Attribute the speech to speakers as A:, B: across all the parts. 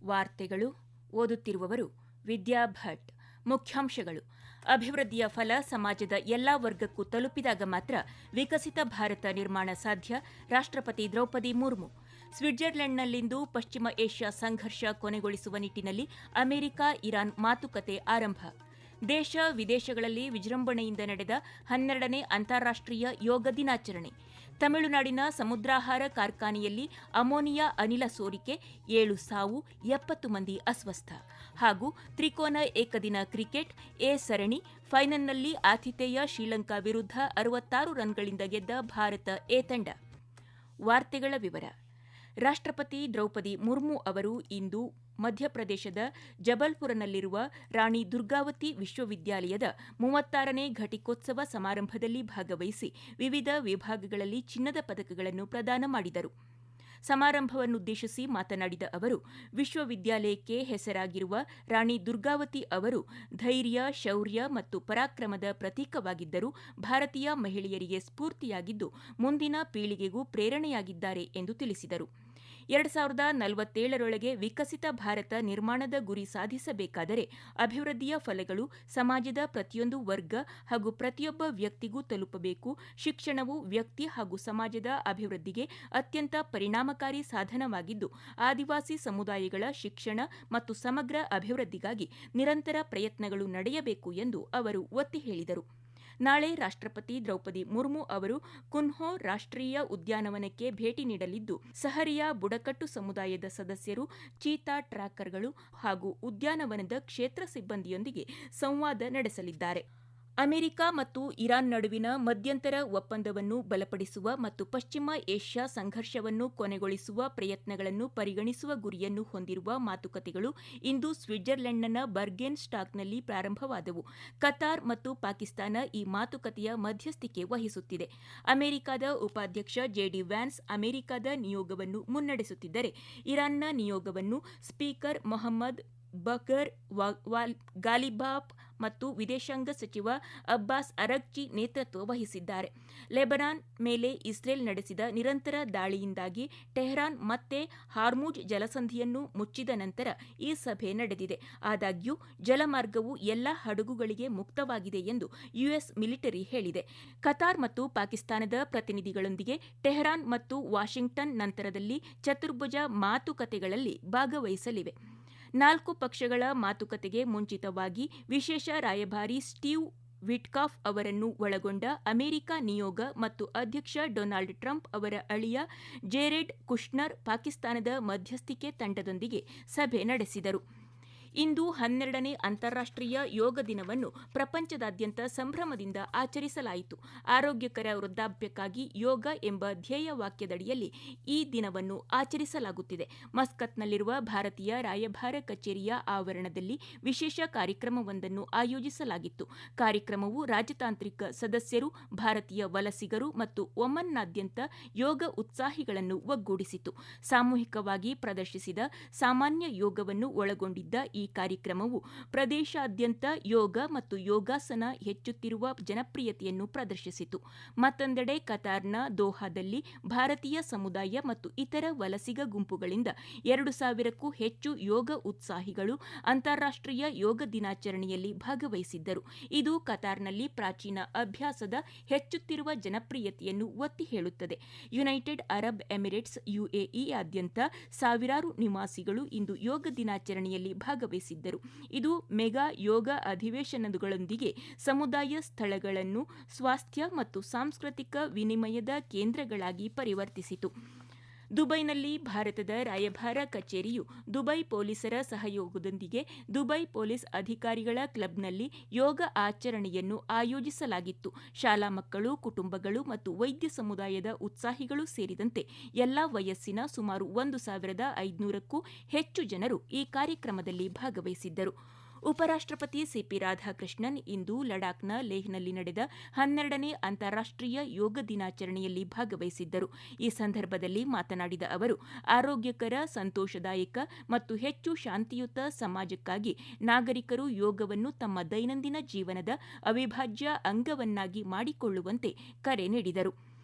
A: ವಾರ್ತೆಗಳು ಓದುತ್ತಿರುವವರು ವಿದ್ಯಾ ಭಟ್. ಮುಖ್ಯಾಂಶಗಳು: ಅಭಿವೃದ್ಧಿಯ ಫಲ ಸಮಾಜದ ಎಲ್ಲಾ ವರ್ಗಕ್ಕೂ ತಲುಪಿದಾಗ ಮಾತ್ರ ವಿಕಸಿತ ಭಾರತ ನಿರ್ಮಾಣ ಸಾಧ್ಯ. ರಾಷ್ಟ್ರಪತಿ ದ್ರೌಪದಿ ಮುರ್ಮು. ಸ್ವಿಟ್ಜರ್ಲೆಂಡ್ನಲ್ಲಿಂದು ಪಶ್ಚಿಮ ಏಷ್ಯಾ ಸಂಘರ್ಷ ಕೊನೆಗೊಳಿಸುವ ನಿಟ್ಟಿನಲ್ಲಿ ಅಮೆರಿಕ ಇರಾನ್ ಮಾತುಕತೆ ಆರಂಭ. ದೇಶ ವಿದೇಶಗಳಲ್ಲಿ ವಿಜೃಂಭಣೆಯಿಂದ ನಡೆದ 12ನೇ ಅಂತಾರಾಷ್ಟ್ರೀಯ ಯೋಗ ದಿನಾಚರಣೆ. ತಮಿಳುನಾಡಿನ ಸಮುದ್ರಾಹಾರ ಕಾರ್ಖಾನೆಯಲ್ಲಿ ಅಮೋನಿಯಾ ಅನಿಲ ಸೋರಿಕೆ, 7 ಸಾವು, 70 ಮಂದಿ ಅಸ್ವಸ್ಥ. ಹಾಗೂ ತ್ರಿಕೋನ ಏಕದಿನ ಕ್ರಿಕೆಟ್ ಎ ಸರಣಿ ಫೈನಲ್ನಲ್ಲಿ ಆತಿಥೇಯ ಶ್ರೀಲಂಕಾ ವಿರುದ್ಧ 66 ರನ್ಗಳಿಂದ ಗೆದ್ದ ಭಾರತ ಎ ತಂಡ. ವಾರ್ತೆಗಳ ವಿವರ. ರಾಷ್ಟ್ರಪತಿ ದ್ರೌಪದಿ ಮುರ್ಮು ಅವರು ಇಂದು ಮಧ್ಯಪ್ರದೇಶದ ಜಬಲ್ಪುರನಲ್ಲಿರುವ ರಾಣಿ ದುರ್ಗಾವತಿ ವಿಶ್ವವಿದ್ಯಾಲಯದ 36ನೇ ಘಟಿಕೋತ್ಸವ ಸಮಾರಂಭದಲ್ಲಿ ಭಾಗವಹಿಸಿ ವಿವಿಧ ವಿಭಾಗಗಳಲ್ಲಿ ಚಿನ್ನದ ಪದಕಗಳನ್ನು ಪ್ರದಾನ ಮಾಡಿದರು. ಸಮಾರಂಭವನ್ನುದ್ದೇಶಿಸಿ ಮಾತನಾಡಿದ ಅವರು, ವಿಶ್ವವಿದ್ಯಾಲಯಕ್ಕೆ ಹೆಸರಾಗಿರುವ ರಾಣಿ ದುರ್ಗಾವತಿ ಅವರು ಧೈರ್ಯ, ಶೌರ್ಯ ಮತ್ತು ಪರಾಕ್ರಮದ ಪ್ರತೀಕವಾಗಿದ್ದರೂ ಭಾರತೀಯ ಮಹಿಳೆಯರಿಗೆ ಸ್ಫೂರ್ತಿಯಾಗಿದ್ದು ಮುಂದಿನ ಪೀಳಿಗೆಗೂ ಪ್ರೇರಣೆಯಾಗಿದ್ದಾರೆ ಎಂದು ತಿಳಿಸಿದರು. 2047ರೊಳಗೆ ವಿಕಸಿತ ಭಾರತ ನಿರ್ಮಾಣದ ಗುರಿ ಸಾಧಿಸಬೇಕಾದರೆ ಅಭಿವೃದ್ಧಿಯ ಫಲಗಳು ಸಮಾಜದ ಪ್ರತಿಯೊಂದು ವರ್ಗ ಹಾಗೂ ಪ್ರತಿಯೊಬ್ಬ ವ್ಯಕ್ತಿಗೂ ತಲುಪಬೇಕು. ಶಿಕ್ಷಣವು ವ್ಯಕ್ತಿ ಹಾಗೂ ಸಮಾಜದ ಅಭಿವೃದ್ಧಿಗೆ ಅತ್ಯಂತ ಪರಿಣಾಮಕಾರಿ ಸಾಧನವಾಗಿದ್ದು, ಆದಿವಾಸಿ ಸಮುದಾಯಗಳ ಶಿಕ್ಷಣ ಮತ್ತು ಸಮಗ್ರ ಅಭಿವೃದ್ಧಿಗಾಗಿ ನಿರಂತರ ಪ್ರಯತ್ನಗಳು ನಡೆಯಬೇಕು ಎಂದು ಅವರು ಒತ್ತಿ ಹೇಳಿದರು. ನಾಳೆ ರಾಷ್ಟ್ರಪತಿ ದ್ರೌಪದಿ ಮುರ್ಮು ಅವರು ಕುನ್ಹೋ ರಾಷ್ಟ್ರೀಯ ಉದ್ಯಾನವನಕ್ಕೆ ಭೇಟಿ ನೀಡಲಿದ್ದು, ಸಹರಿಯಾ ಬುಡಕಟ್ಟು ಸಮುದಾಯದ ಸದಸ್ಯರು, ಚೀತಾ ಟ್ರ್ಯಾಕರ್ಗಳು ಹಾಗೂ ಉದ್ಯಾನವನದ ಕ್ಷೇತ್ರ ಸಿಬ್ಬಂದಿಯೊಂದಿಗೆ ಸಂವಾದ ನಡೆಸಲಿದ್ದಾರೆ. ಅಮೆರಿಕ ಮತ್ತು ಇರಾನ್ ನಡುವಿನ ಮಧ್ಯಂತರ ಒಪ್ಪಂದವನ್ನು ಬಲಪಡಿಸುವ ಮತ್ತು ಪಶ್ಚಿಮ ಏಷ್ಯಾ ಸಂಘರ್ಷವನ್ನು ಕೊನೆಗೊಳಿಸುವ ಪ್ರಯತ್ನಗಳನ್ನು ಪರಿಗಣಿಸುವ ಗುರಿಯನ್ನು ಹೊಂದಿರುವ ಮಾತುಕತೆಗಳು ಇಂದು ಸ್ವಿಟ್ಜರ್ಲೆಂಡ್ನ ಬರ್ಗೆನ್ ಸ್ಟಾಕ್ನಲ್ಲಿ ಪ್ರಾರಂಭವಾದವು. ಕತಾರ್ ಮತ್ತು ಪಾಕಿಸ್ತಾನ ಈ ಮಾತುಕತೆಯ ಮಧ್ಯಸ್ಥಿಕೆ ವಹಿಸುತ್ತಿದೆ. ಅಮೆರಿಕದ ಉಪಾಧ್ಯಕ್ಷ ಜೆಡಿ ವ್ಯಾನ್ಸ್ ಅಮೆರಿಕದ ನಿಯೋಗವನ್ನು ಮುನ್ನಡೆಸುತ್ತಿದ್ದರೆ, ಇರಾನ್ನ ನಿಯೋಗವನ್ನು ಸ್ಪೀಕರ್ ಮೊಹಮ್ಮದ್ ಬಕರ್ ಗಾಲಿಬಾಫ್ ಮತ್ತು ವಿದೇಶಾಂಗ ಸಚಿವ ಅಬ್ಬಾಸ್ ಅರಗ್ಚಿ ನೇತೃತ್ವ ವಹಿಸಿದ್ದಾರೆ. ಲೆಬನಾನ್ ಮೇಲೆ ಇಸ್ರೇಲ್ ನಡೆಸಿದ ನಿರಂತರ ದಾಳಿಯಿಂದಾಗಿ ಟೆಹರಾನ್ ಮತ್ತೆ ಹಾರ್ಮುಜ್ ಜಲಸಂಧಿಯನ್ನು ಮುಚ್ಚಿದ ನಂತರ ಈ ಸಭೆ ನಡೆದಿದೆ. ಆದಾಗ್ಯೂ ಜಲಮಾರ್ಗವು ಎಲ್ಲ ಹಡಗುಗಳಿಗೆ ಮುಕ್ತವಾಗಿದೆ ಎಂದು ಯುಎಸ್ ಮಿಲಿಟರಿ ಹೇಳಿದೆ. ಕತಾರ್ ಮತ್ತು ಪಾಕಿಸ್ತಾನದ ಪ್ರತಿನಿಧಿಗಳೊಂದಿಗೆ ಟೆಹರಾನ್ ಮತ್ತು ವಾಷಿಂಗ್ಟನ್ ನಂತರದಲ್ಲಿ ಚತುರ್ಭುಜ ಮಾತುಕತೆಗಳಲ್ಲಿ ಭಾಗವಹಿಸಲಿವೆ. 4 ಪಕ್ಷಗಳ ಮಾತುಕತೆಗೆ ಮುಂಚಿತವಾಗಿ ವಿಶೇಷ ರಾಯಭಾರಿ ಸ್ಟೀವ್ ವಿಟ್ಕಾಫ್ ಅವರನ್ನು ಒಳಗೊಂಡ ಅಮೆರಿಕ ನಿಯೋಗ ಮತ್ತು ಅಧ್ಯಕ್ಷ ಡೊನಾಲ್ಡ್ ಟ್ರಂಪ್ ಅವರ ಅಳಿಯ ಜೇರೆಡ್ ಕುಶ್ನರ್ ಪಾಕಿಸ್ತಾನದ ಮಧ್ಯಸ್ಥಿಕೆ ತಂಡದೊಂದಿಗೆ ಸಭೆ ನಡೆಸಿದರು. ಇಂದು 12ನೇ ಅಂತಾರಾಷ್ಟ್ರೀಯ ಯೋಗ ದಿನವನ್ನು ಪ್ರಪಂಚದಾದ್ಯಂತ ಸಂಭ್ರಮದಿಂದ ಆಚರಿಸಲಾಯಿತು. ಆರೋಗ್ಯಕರ ವೃದ್ಧಾಪ್ಯಕ್ಕಾಗಿ ಯೋಗ ಎಂಬ ಧ್ಯೇಯ ವಾಕ್ಯದಡಿಯಲ್ಲಿ ಈ ದಿನವನ್ನು ಆಚರಿಸಲಾಗುತ್ತಿದೆ. ಮಸ್ಕತ್ನಲ್ಲಿರುವ ಭಾರತೀಯ ರಾಯಭಾರ ಕಚೇರಿಯ ಆವರಣದಲ್ಲಿ ವಿಶೇಷ ಕಾರ್ಯಕ್ರಮವೊಂದನ್ನು ಆಯೋಜಿಸಲಾಗಿತ್ತು. ಕಾರ್ಯಕ್ರಮವು ರಾಜತಾಂತ್ರಿಕ ಸದಸ್ಯರು, ಭಾರತೀಯ ವಲಸಿಗರು ಮತ್ತು ಒಮನ್ನಾದ್ಯಂತ ಯೋಗ ಉತ್ಸಾಹಿಗಳನ್ನು ಒಗ್ಗೂಡಿಸಿತು. ಸಾಮೂಹಿಕವಾಗಿ ಪ್ರದರ್ಶಿಸಿದ ಸಾಮಾನ್ಯ ಯೋಗವನ್ನು ಒಳಗೊಂಡಿದ್ದ ಈ ಕಾರ್ಯಕ್ರಮವು ಪ್ರದೇಶಾದ್ಯಂತ ಯೋಗ ಮತ್ತು ಯೋಗಾಸನ ಹೆಚ್ಚುತ್ತಿರುವ ಜನಪ್ರಿಯತೆಯನ್ನು ಪ್ರದರ್ಶಿಸಿತು. ಮತ್ತೊಂದೆಡೆ ಕತಾರ್ನ ದೋಹಾದಲ್ಲಿ ಭಾರತೀಯ ಸಮುದಾಯ ಮತ್ತು ಇತರ ವಲಸಿಗ ಗುಂಪುಗಳಿಂದ 2,000ಕ್ಕೂ ಹೆಚ್ಚು ಯೋಗ ಉತ್ಸಾಹಿಗಳು ಅಂತಾರಾಷ್ಟ್ರೀಯ ಯೋಗ ದಿನಾಚರಣೆಯಲ್ಲಿ ಭಾಗವಹಿಸಿದ್ದರು. ಇದು ಕತಾರ್ನಲ್ಲಿ ಪ್ರಾಚೀನ ಅಭ್ಯಾಸದ ಹೆಚ್ಚುತ್ತಿರುವ ಜನಪ್ರಿಯತೆಯನ್ನು ಒತ್ತಿ ಹೇಳುತ್ತದೆ. ಯುನೈಟೆಡ್ ಅರಬ್ ಎಮಿರೇಟ್ಸ್ ಯುಎಇಯಾದ್ಯಂತ ಸಾವಿರಾರು ನಿವಾಸಿಗಳು ಇಂದು ಯೋಗ ದಿನಾಚರಣೆಯಲ್ಲಿ ಭಾಗವಹಿಸಿದ್ದರು. ಇದು ಮೆಗಾ ಯೋಗ ಅಧಿವೇಶನಗಳೊಂದಿಗೆ ಸಮುದಾಯ ಸ್ಥಳಗಳನ್ನು ಸ್ವಾಸ್ಥ್ಯ ಮತ್ತು ಸಾಂಸ್ಕೃತಿಕ ವಿನಿಮಯದ ಕೇಂದ್ರಗಳಾಗಿ ಪರಿವರ್ತಿಸಿತು. ದುಬೈನಲ್ಲಿ ಭಾರತದ ರಾಯಭಾರ ಕಚೇರಿಯು ದುಬೈ ಪೊಲೀಸರ ಸಹಯೋಗದೊಂದಿಗೆ ದುಬೈ ಪೊಲೀಸ್ ಅಧಿಕಾರಿಗಳ ಕ್ಲಬ್ನಲ್ಲಿ ಯೋಗ ಆಚರಣೆಯನ್ನು ಆಯೋಜಿಸಲಾಗಿತ್ತು. ಶಾಲಾ ಮಕ್ಕಳು, ಕುಟುಂಬಗಳು ಮತ್ತು ವೈದ್ಯ ಸಮುದಾಯದ ಉತ್ಸಾಹಿಗಳು ಸೇರಿದಂತೆ ಎಲ್ಲಾ ವಯಸ್ಸಿನ ಸುಮಾರು 1,500ಕ್ಕೂ ಹೆಚ್ಚು ಜನರು ಈ ಕಾರ್ಯಕ್ರಮದಲ್ಲಿ ಭಾಗವಹಿಸಿದ್ದರು. ಉಪರಾಷ್ಟಪತಿ ಸಿಪಿ ರಾಧಾಕೃಷ್ಣನ್ ಇಂದು ಲಡಾಖ್ನ ಲೇಹ್ನಲ್ಲಿ ನಡೆದ 12ನೇ ಅಂತಾರಾಷ್ಟೀಯ ಯೋಗ ದಿನಾಚರಣೆಯಲ್ಲಿ ಭಾಗವಹಿಸಿದ್ದರು. ಈ ಸಂದರ್ಭದಲ್ಲಿ ಮಾತನಾಡಿದ ಅವರು, ಆರೋಗ್ಯಕರ, ಸಂತೋಷದಾಯಕ ಮತ್ತು ಹೆಚ್ಚು ಶಾಂತಿಯುತ ಸಮಾಜಕ್ಕಾಗಿ ನಾಗರಿಕರು ಯೋಗವನ್ನು ತಮ್ಮ ದೈನಂದಿನ ಜೀವನದ ಅವಿಭಾಜ್ಯ ಅಂಗವನ್ನಾಗಿ ಮಾಡಿಕೊಳ್ಳುವಂತೆ ಕರೆ ನೀಡಿದರು.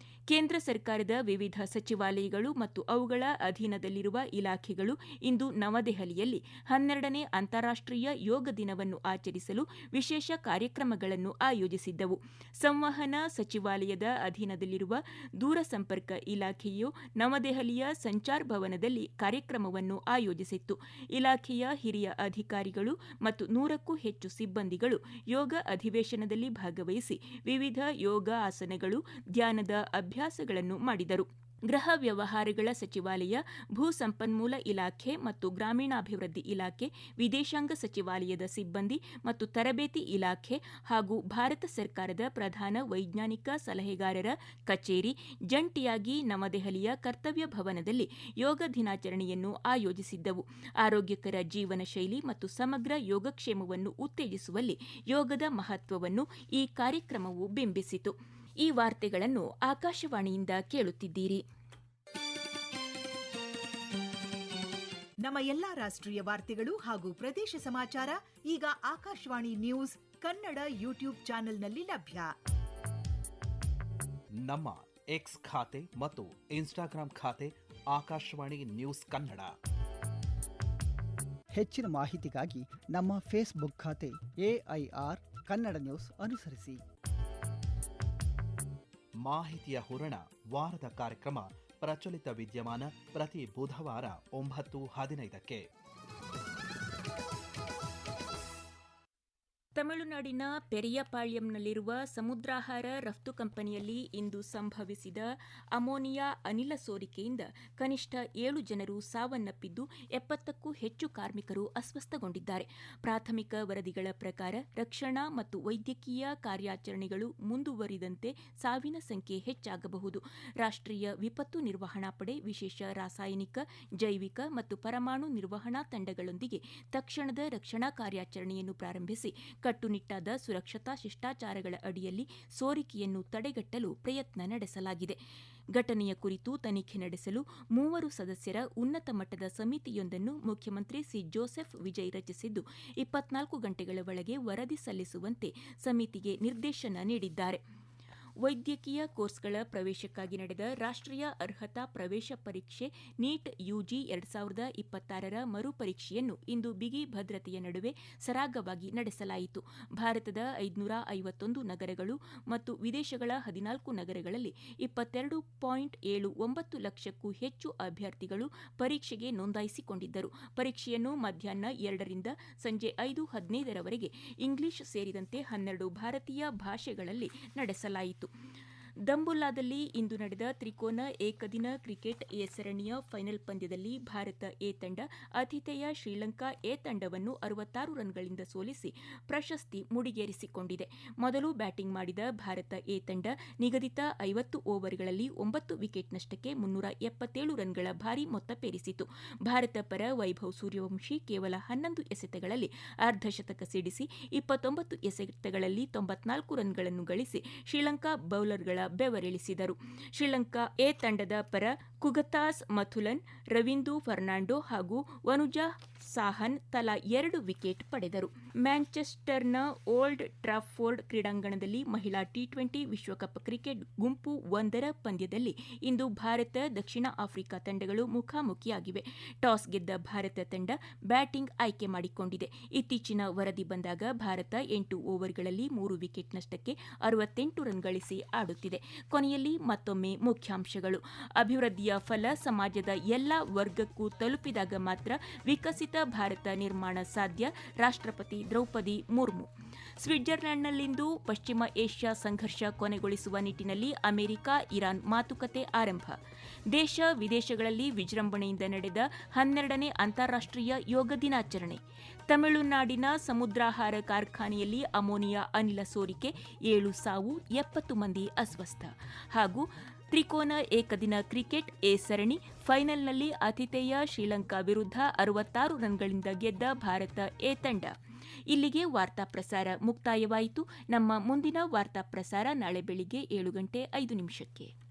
A: ಕೇಂದ್ರ ಸರ್ಕಾರದ ವಿವಿಧ ಸಚಿವಾಲಯಗಳು ಮತ್ತು ಅವುಗಳ ಅಧೀನದಲ್ಲಿರುವ ಇಲಾಖೆಗಳು ಇಂದು ನವದೆಹಲಿಯಲ್ಲಿ 12ನೇ ಅಂತಾರಾಷ್ಟೀಯ ಯೋಗ ದಿನವನ್ನು ಆಚರಿಸಲು ವಿಶೇಷ ಕಾರ್ಯಕ್ರಮಗಳನ್ನು ಆಯೋಜಿಸಿದ್ದವು. ಸಂವಹನ ಸಚಿವಾಲಯದ ಅಧೀನದಲ್ಲಿರುವ ದೂರಸಂಪರ್ಕ ಇಲಾಖೆಯು ನವದೆಹಲಿಯ ಸಂಚಾರ್ ಭವನದಲ್ಲಿ ಕಾರ್ಯಕ್ರಮವನ್ನು ಆಯೋಜಿಸಿತ್ತು. ಇಲಾಖೆಯ ಹಿರಿಯ ಅಧಿಕಾರಿಗಳು ಮತ್ತು 100ಕ್ಕೂ ಹೆಚ್ಚು ಸಿಬ್ಬಂದಿಗಳು ಯೋಗ ಅಧಿವೇಶನದಲ್ಲಿ ಭಾಗವಹಿಸಿ ವಿವಿಧ ಯೋಗ ಆಸನಗಳು, ಧ್ಯಾನದ ಅಭ್ಯಾಸಗಳನ್ನು ಮಾಡಿದರು. ಗೃಹ ವ್ಯವಹಾರಗಳ ಸಚಿವಾಲಯ, ಭೂ ಸಂಪನ್ಮೂಲ ಇಲಾಖೆ ಮತ್ತು ಗ್ರಾಮೀಣಾಭಿವೃದ್ಧಿ ಇಲಾಖೆ, ವಿದೇಶಾಂಗ ಸಚಿವಾಲಯದ ಸಿಬ್ಬಂದಿ ಮತ್ತು ತರಬೇತಿ ಇಲಾಖೆ ಹಾಗೂ ಭಾರತ ಸರ್ಕಾರದ ಪ್ರಧಾನ ವೈಜ್ಞಾನಿಕ ಸಲಹೆಗಾರರ ಕಚೇರಿ ಜಂಟಿಯಾಗಿ ನವದೆಹಲಿಯ ಕರ್ತವ್ಯ ಭವನದಲ್ಲಿ ಯೋಗ ದಿನಾಚರಣೆಯನ್ನು ಆಯೋಜಿಸಿದ್ದವು. ಆರೋಗ್ಯಕರ ಜೀವನ ಶೈಲಿ ಮತ್ತು ಸಮಗ್ರ ಯೋಗಕ್ಷೇಮವನ್ನು ಉತ್ತೇಜಿಸುವಲ್ಲಿ ಯೋಗದ ಮಹತ್ವವನ್ನು ಈ ಕಾರ್ಯಕ್ರಮವು ಬಿಂಬಿಸಿತು. ಈ ವಾರ್ತೆಗಳನ್ನು ಆಕಾಶವಾಣಿಯಿಂದ ಕೇಳುತ್ತಿದ್ದೀರಿ.
B: ನಮ್ಮ ಎಲ್ಲಾ ರಾಷ್ಟ್ರೀಯ ವಾರ್ತೆಗಳು ಹಾಗೂ ಪ್ರದೇಶ ಸಮಾಚಾರ ಈಗ ಆಕಾಶವಾಣಿ ನ್ಯೂಸ್ ಕನ್ನಡ ಯೂಟ್ಯೂಬ್ ಚಾನೆಲ್ನಲ್ಲಿ ಲಭ್ಯ.
C: ನಮ್ಮ ಎಕ್ಸ್ ಖಾತೆ ಮತ್ತು ಇನ್ಸ್ಟಾಗ್ರಾಂ ಖಾತೆ ಆಕಾಶವಾಣಿ ನ್ಯೂಸ್ ಕನ್ನಡ.
D: ಹೆಚ್ಚಿನ ಮಾಹಿತಿಗಾಗಿ ನಮ್ಮ ಫೇಸ್ಬುಕ್ ಖಾತೆ AIR ಕನ್ನಡ ನ್ಯೂಸ್ ಅನುಸರಿಸಿ.
C: ಮಾಹಿತಿಯ ಹೂರಣ ವಾರದ ಕಾರ್ಯಕ್ರಮ ಪ್ರಚಲಿತ ವಿದ್ಯಮಾನ ಪ್ರತಿ ಬುಧವಾರ 9:15ಕ್ಕೆ.
A: ತಮಿಳುನಾಡಿನ ಪೆರಿಯಪಾಳ್ಯಂನಲ್ಲಿರುವ ಸಮುದ್ರಾಹಾರ ರಫ್ತು ಕಂಪನಿಯಲ್ಲಿ ಇಂದು ಸಂಭವಿಸಿದ ಅಮೋನಿಯಾ ಅನಿಲ ಸೋರಿಕೆಯಿಂದ ಕನಿಷ್ಠ 7 ಜನರು ಸಾವನ್ನಪ್ಪಿದ್ದು 70ಕ್ಕೂ ಹೆಚ್ಚು ಕಾರ್ಮಿಕರು ಅಸ್ವಸ್ಥಗೊಂಡಿದ್ದಾರೆ. ಪ್ರಾಥಮಿಕ ವರದಿಗಳ ಪ್ರಕಾರ ರಕ್ಷಣಾ ಮತ್ತು ವೈದ್ಯಕೀಯ ಕಾರ್ಯಾಚರಣೆಗಳು ಮುಂದುವರಿದಂತೆ ಸಾವಿನ ಸಂಖ್ಯೆ ಹೆಚ್ಚಾಗಬಹುದು. ರಾಷ್ಟ್ರೀಯ ವಿಪತ್ತು ನಿರ್ವಹಣಾ ಪಡೆ ವಿಶೇಷ ರಾಸಾಯನಿಕ, ಜೈವಿಕ ಮತ್ತು ಪರಮಾಣು ನಿರ್ವಹಣಾ ತಂಡಗಳೊಂದಿಗೆ ತಕ್ಷಣದ ರಕ್ಷಣಾ ಕಾರ್ಯಾಚರಣೆಯನ್ನು ಪ್ರಾರಂಭಿಸಿ ಕಟ್ಟುನಿಟ್ಟಾದ ಸುರಕ್ಷತಾ ಶಿಷ್ಟಾಚಾರಗಳ ಅಡಿಯಲ್ಲಿ ಸೋರಿಕೆಯನ್ನು ತಡೆಗಟ್ಟಲು ಪ್ರಯತ್ನ ನಡೆಸಲಾಗಿದೆ. ಘಟನೆಯ ಕುರಿತು ತನಿಖೆ ನಡೆಸಲು 3 ಸದಸ್ಯರ ಉನ್ನತ ಮಟ್ಟದ ಸಮಿತಿಯೊಂದನ್ನು ಮುಖ್ಯಮಂತ್ರಿ ಸಿ. ಜೋಸೆಫ್ ವಿಜಯ್ ರಚಿಸಿದ್ದು 24 ಗಂಟೆಗಳ ಒಳಗೆ ವರದಿ ಸಲ್ಲಿಸುವಂತೆ ಸಮಿತಿಗೆ ನಿರ್ದೇಶನ ನೀಡಿದ್ದಾರೆ. ವೈದ್ಯಕೀಯ ಕೋರ್ಸ್ಗಳ ಪ್ರವೇಶಕ್ಕಾಗಿ ನಡೆದ ರಾಷ್ಟ್ರೀಯ ಅರ್ಹತಾ ಪ್ರವೇಶ ಪರೀಕ್ಷೆ ನೀಟ್ ಯುಜಿ 2026ರ ಮರುಪರೀಕ್ಷೆಯನ್ನು ಇಂದು ಬಿಗಿ ಭದ್ರತೆಯ ನಡುವೆ ಸರಾಗವಾಗಿ ನಡೆಸಲಾಯಿತು. ಭಾರತದ 551 ನಗರಗಳು ಮತ್ತು ವಿದೇಶಗಳ 14 ನಗರಗಳಲ್ಲಿ 22.79 ಲಕ್ಷಕ್ಕೂ ಹೆಚ್ಚು ಅಭ್ಯರ್ಥಿಗಳು ಪರೀಕ್ಷೆಗೆ ನೋಂದಾಯಿಸಿಕೊಂಡಿದ್ದರು. ಪರೀಕ್ಷೆಯನ್ನು ಮಧ್ಯಾಹ್ನ 2 ರಿಂದ ಸಂಜೆ 5:15ರವರೆಗೆ ಇಂಗ್ಲಿಷ್ ಸೇರಿದಂತೆ 12 ಭಾರತೀಯ ಭಾಷೆಗಳಲ್ಲಿ ನಡೆಸಲಾಯಿತು. ದಂಬುಲ್ಲಾದಲ್ಲಿ ಇಂದು ನಡೆದ ತ್ರಿಕೋನ ಏಕದಿನ ಕ್ರಿಕೆಟ್ ಎ ಸರಣಿಯ ಫೈನಲ್ ಪಂದ್ಯದಲ್ಲಿ ಭಾರತ ಎ ತಂಡ ಆತಿಥೇಯ ಶ್ರೀಲಂಕಾ ಎ ತಂಡವನ್ನು 66 ರನ್ಗಳಿಂದ ಸೋಲಿಸಿ ಪ್ರಶಸ್ತಿ ಮುಡಿಗೇರಿಸಿಕೊಂಡಿದೆ. ಮೊದಲು ಬ್ಯಾಟಿಂಗ್ ಮಾಡಿದ ಭಾರತ ಎ ತಂಡ ನಿಗದಿತ 50 ಓವರ್ಗಳಲ್ಲಿ 9 ವಿಕೆಟ್ ನಷ್ಟಕ್ಕೆ 377 ರನ್ಗಳ ಭಾರೀ ಮೊತ್ತಪೇರಿಸಿತು. ಭಾರತ ಪರ ವೈಭವ್ ಸೂರ್ಯವಂಶಿ ಕೇವಲ 11 ಎಸೆತಗಳಲ್ಲಿ ಅರ್ಧಶತಕ ಸಿಡಿಸಿ 29 ಎಸೆತಗಳಲ್ಲಿ 94 ರನ್ಗಳನ್ನು ಗಳಿಸಿ ಶ್ರೀಲಂಕಾ ಬೌಲರ್ಗಳ ಬೆವರಿಳಿಸಿದರು. ಶ್ರೀಲಂಕಾ ಎ ತಂಡದ ಪರ ಕುಗತಾಸ್ ಮಥುಲನ್, ರವೀಂದು ಫರ್ನಾಂಡೋ ಹಾಗೂ ವನುಜಾ ಸಾಹನ್ ತಲಾ 2 ವಿಕೆಟ್ ಪಡೆದರು. ಮ್ಯಾಂಚೆಸ್ಟರ್ನ ಓಲ್ಡ್ ಟ್ರಾಫೋರ್ಡ್ ಕ್ರೀಡಾಂಗಣದಲ್ಲಿ ಮಹಿಳಾ ಟಿ20 ವಿಶ್ವಕಪ್ ಕ್ರಿಕೆಟ್ ಗುಂಪು 1ರ ಪಂದ್ಯದಲ್ಲಿ ಇಂದು ಭಾರತ ದಕ್ಷಿಣ ಆಫ್ರಿಕಾ ತಂಡಗಳು ಮುಖಾಮುಖಿಯಾಗಿವೆ. ಟಾಸ್ ಗೆದ್ದ ಭಾರತ ತಂಡ ಬ್ಯಾಟಿಂಗ್ ಆಯ್ಕೆ ಮಾಡಿಕೊಂಡಿದೆ. ಇತ್ತೀಚಿನ ವರದಿ ಬಂದಾಗ ಭಾರತ 8 ಓವರ್ಗಳಲ್ಲಿ 3 ವಿಕೆಟ್ ನಷ್ಟಕ್ಕೆ 68 ರನ್ ಗಳಿಸಿ ಆಡುತ್ತಿದೆ. ಕೊನೆಯಲ್ಲಿ ಮತ್ತೊಮ್ಮೆ ಮುಖ್ಯಾಂಶಗಳು. ಅಭಿವೃದ್ಧಿಯ ಫಲ ಸಮಾಜದ ಎಲ್ಲಾ ವರ್ಗಕ್ಕೂ ತಲುಪಿದಾಗ ಮಾತ್ರ ವಿಕಸಿತ ಭಾರತ ನಿರ್ಮಾಣ ಸಾಧ್ಯ. ರಾಷ್ಟ್ರಪತಿ ದ್ರೌಪದಿ ಮುರ್ಮು. ಸ್ವಿಟ್ಜರ್ಲೆಂಡ್ನಲ್ಲಿಂದು ಪಶ್ಚಿಮ ಏಷ್ಯಾ ಸಂಘರ್ಷ ಕೊನೆಗೊಳಿಸುವ ನಿಟ್ಟಿನಲ್ಲಿ ಅಮೆರಿಕ ಇರಾನ್ ಮಾತುಕತೆ ಆರಂಭ. ದೇಶ ವಿದೇಶಗಳಲ್ಲಿ ವಿಜೃಂಭಣೆಯಿಂದ ನಡೆದ 12ನೇ ಅಂತಾರಾಷ್ಟ್ರೀಯ ಯೋಗ ದಿನಾಚರಣೆ. ತಮಿಳುನಾಡಿನ ಸಮುದ್ರಾಹಾರ ಕಾರ್ಖಾನೆಯಲ್ಲಿ ಅಮೋನಿಯಾ ಅನಿಲ ಸೋರಿಕೆ, 7 ಸಾವು, 70 ಮಂದಿ ಅಸ್ವಸ್ಥ. ಹಾಗೂ ತ್ರಿಕೋನ ಏಕದಿನ ಕ್ರಿಕೆಟ್ ಎ ಸರಣಿ ಫೈನಲ್ನಲ್ಲಿ ಆತಿಥೇಯ ಶ್ರೀಲಂಕಾ ವಿರುದ್ಧ 66 ರನ್ಗಳಿಂದ ಗೆದ್ದ ಭಾರತ ಎ ತಂಡ. ಇಲ್ಲಿಗೆ ವಾರ್ತಾ ಪ್ರಸಾರ ಮುಕ್ತಾಯವಾಯಿತು. ನಮ್ಮ ಮುಂದಿನ ವಾರ್ತಾ ಪ್ರಸಾರ ನಾಳೆ ಬೆಳಿಗ್ಗೆ 7:05 ನಿಮಿಷಕ್ಕೆ.